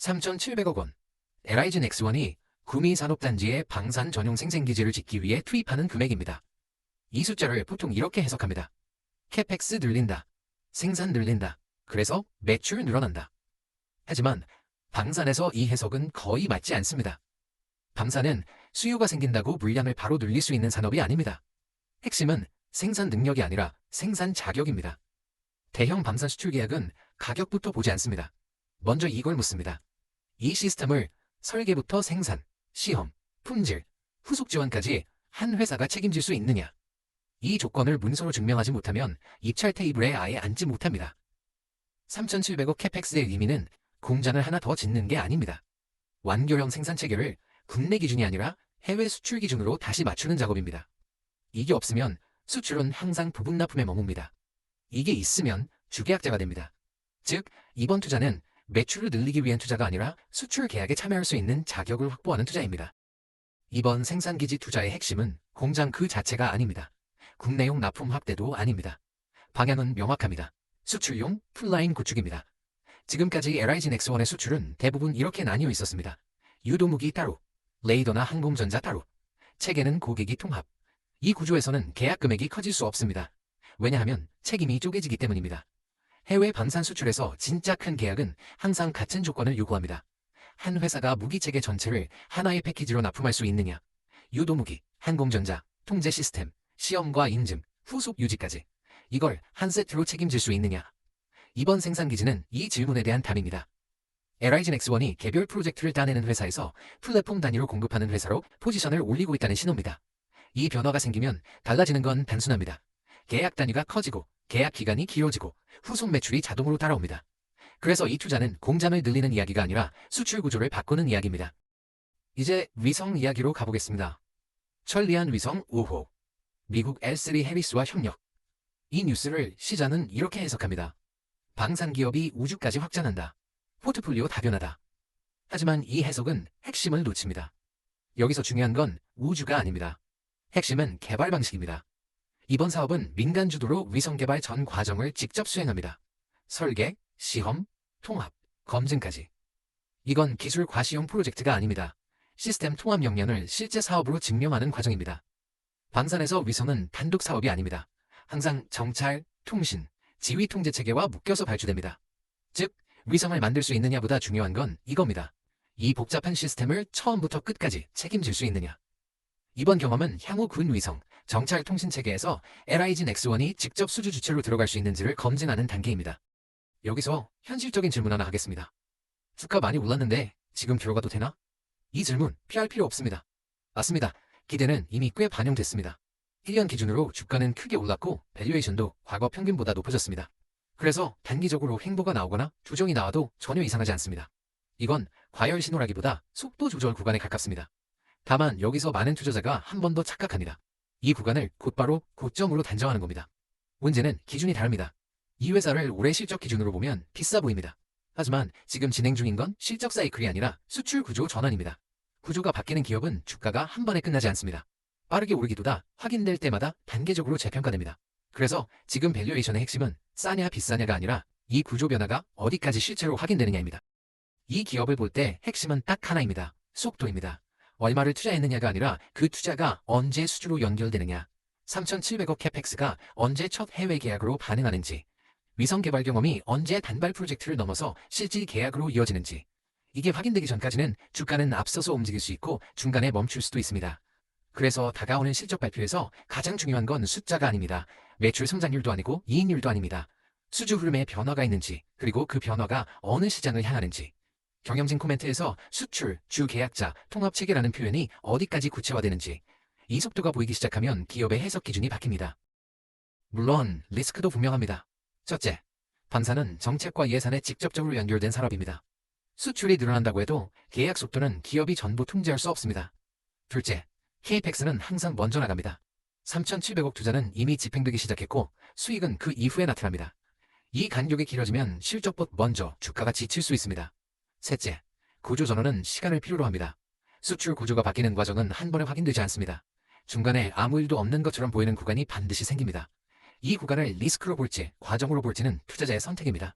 3,700억 원. LIG 넥스원이 구미산업단지에 방산 전용 생생기지를 짓기 위해 투입하는 금액입니다. 이 숫자를 보통 이렇게 해석합니다. 캐펙스 늘린다. 생산 늘린다. 그래서 매출 늘어난다. 하지만 방산에서 이 해석은 거의 맞지 않습니다. 방산은 수요가 생긴다고 물량을 바로 늘릴 수 있는 산업이 아닙니다. 핵심은 생산 능력이 아니라 생산 자격입니다. 대형 방산 수출 계약은 가격부터 보지 않습니다. 먼저 이걸 묻습니다. 이 시스템을 설계부터 생산, 시험, 품질, 후속 지원까지 한 회사가 책임질 수 있느냐? 이 조건을 문서로 증명하지 못하면 입찰 테이블에 아예 앉지 못합니다. 3,700억 캐펙스의 의미는 공장을 하나 더 짓는 게 아닙니다. 완결형 생산 체계를 국내 기준이 아니라 해외 수출 기준으로 다시 맞추는 작업입니다. 이게 없으면 수출은 항상 부분 납품에 머뭅니다. 이게 있으면 주계약자가 됩니다. 즉, 이번 투자는 매출을 늘리기 위한 투자가 아니라 수출 계약에 참여할 수 있는 자격을 확보하는 투자입니다. 이번 생산기지 투자의 핵심은 공장 그 자체가 아닙니다. 국내용 납품 확대도 아닙니다. 방향은 명확합니다. 수출용 풀라인 구축입니다. 지금까지 LIG 넥스원의 수출은 대부분 이렇게 나뉘어 있었습니다. 유도무기 따로, 레이더나 항공전자 따로, 체계는 고객이 통합. 이 구조에서는 계약 금액이 커질 수 없습니다. 왜냐하면 책임이 쪼개지기 때문입니다. 해외 방산 수출에서 진짜 큰 계약은 항상 같은 조건을 요구합니다. 한 회사가 무기체계 전체를 하나의 패키지로 납품할 수 있느냐, 유도무기, 항공전자, 통제 시스템, 시험과 인증, 후속 유지까지 이걸 한 세트로 책임질 수 있느냐. 이번 생산기지는 이 질문에 대한 답입니다. LIG 넥스원이 개별 프로젝트를 따내는 회사에서 플랫폼 단위로 공급하는 회사로 포지션을 올리고 있다는 신호입니다. 이 변화가 생기면 달라지는 건 단순합니다. 계약 단위가 커지고 계약 기간이 길어지고 후속 매출이 자동으로 따라옵니다. 그래서 이 투자는 공장을 늘리는 이야기가 아니라 수출 구조를 바꾸는 이야기입니다. 이제 위성 이야기로 가보겠습니다. 천리안 위성 5호. 미국 L3 해리스와 협력. 이 뉴스를 시장은 이렇게 해석합니다. 방산 기업이 우주까지 확장한다. 포트폴리오 다변화다. 하지만 이 해석은 핵심을 놓칩니다. 여기서 중요한 건 우주가 아닙니다. 핵심은 개발 방식입니다. 이번 사업은 민간 주도로 위성 개발 전 과정을 직접 수행합니다. 설계, 시험, 통합, 검증까지. 이건 기술 과시용 프로젝트가 아닙니다. 시스템 통합 역량을 실제 사업으로 증명하는 과정입니다. 방산에서 위성은 단독 사업이 아닙니다. 항상 정찰, 통신, 지휘 통제 체계와 묶여서 발주됩니다. 즉, 위성을 만들 수 있느냐보다 중요한 건 이겁니다. 이 복잡한 시스템을 처음부터 끝까지 책임질 수 있느냐. 이번 경험은 향후 군 위성, 정찰 통신 체계에서 LIG 넥스원이 직접 수주 주체로 들어갈 수 있는지를 검증하는 단계입니다. 여기서 현실적인 질문 하나 하겠습니다. 주가 많이 올랐는데 지금 들어가도 되나? 이 질문 피할 필요 없습니다. 맞습니다. 기대는 이미 꽤 반영됐습니다. 1년 기준으로 주가는 크게 올랐고 밸류에이션도 과거 평균보다 높아졌습니다. 그래서 단기적으로 횡보가 나오거나 조정이 나와도 전혀 이상하지 않습니다. 이건 과열 신호라기보다 속도 조절 구간에 가깝습니다. 다만 여기서 많은 투자자가 한 번 더 착각합니다. 이 구간을 곧바로 고점으로 단정하는 겁니다. 문제는 기준이 다릅니다. 이 회사를 올해 실적 기준으로 보면 비싸 보입니다. 하지만 지금 진행 중인 건 실적 사이클이 아니라 수출 구조 전환입니다. 구조가 바뀌는 기업은 주가가 한 번에 끝나지 않습니다. 빠르게 오르기보다 확인될 때마다 단계적으로 재평가됩니다. 그래서 지금 밸류에이션의 핵심은 싸냐 비싸냐가 아니라 이 구조 변화가 어디까지 실제로 확인되느냐입니다. 이 기업을 볼 때 핵심은 딱 하나입니다. 속도입니다. 얼마를 투자했느냐가 아니라 그 투자가 언제 수주로 연결되느냐. 3,700억 캐펙스가 언제 첫 해외 계약으로 반응하는지, 위성 개발 경험이 언제 단발 프로젝트를 넘어서 실질 계약으로 이어지는지. 이게 확인되기 전까지는 주가는 앞서서 움직일 수 있고 중간에 멈출 수도 있습니다. 그래서 다가오는 실적 발표에서 가장 중요한 건 숫자가 아닙니다. 매출 성장률도 아니고 이익률도 아닙니다. 수주 흐름에 변화가 있는지, 그리고 그 변화가 어느 시장을 향하는지. 경영진 코멘트에서 수출, 주 계약자, 통합체계라는 표현이 어디까지 구체화되는지, 이 속도가 보이기 시작하면 기업의 해석 기준이 바뀝니다. 물론 리스크도 분명합니다. 첫째, 방산은 정책과 예산에 직접적으로 연결된 산업입니다. 수출이 늘어난다고 해도 계약 속도는 기업이 전부 통제할 수 없습니다. 둘째, KPX는 항상 먼저 나갑니다. 3,700억 투자는 이미 집행되기 시작했고 수익은 그 이후에 나타납니다. 이 간격이 길어지면 실적보다 먼저 주가가 지칠 수 있습니다. 셋째, 구조 전환은 시간을 필요로 합니다. 수출 구조가 바뀌는 과정은 한 번에 확인되지 않습니다. 중간에 아무 일도 없는 것처럼 보이는 구간이 반드시 생깁니다. 이 구간을 리스크로 볼지 과정으로 볼지는 투자자의 선택입니다.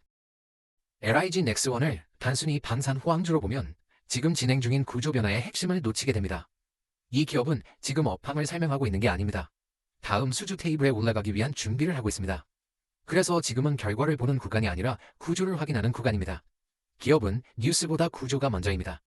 LIG 넥스원을 단순히 방산 호황주로 보면 지금 진행 중인 구조 변화의 핵심을 놓치게 됩니다. 이 기업은 지금 업황을 설명하고 있는 게 아닙니다. 다음 수주 테이블에 올라가기 위한 준비를 하고 있습니다. 그래서 지금은 결과를 보는 구간이 아니라 구조를 확인하는 구간입니다. 기업은 뉴스보다 구조가 먼저입니다.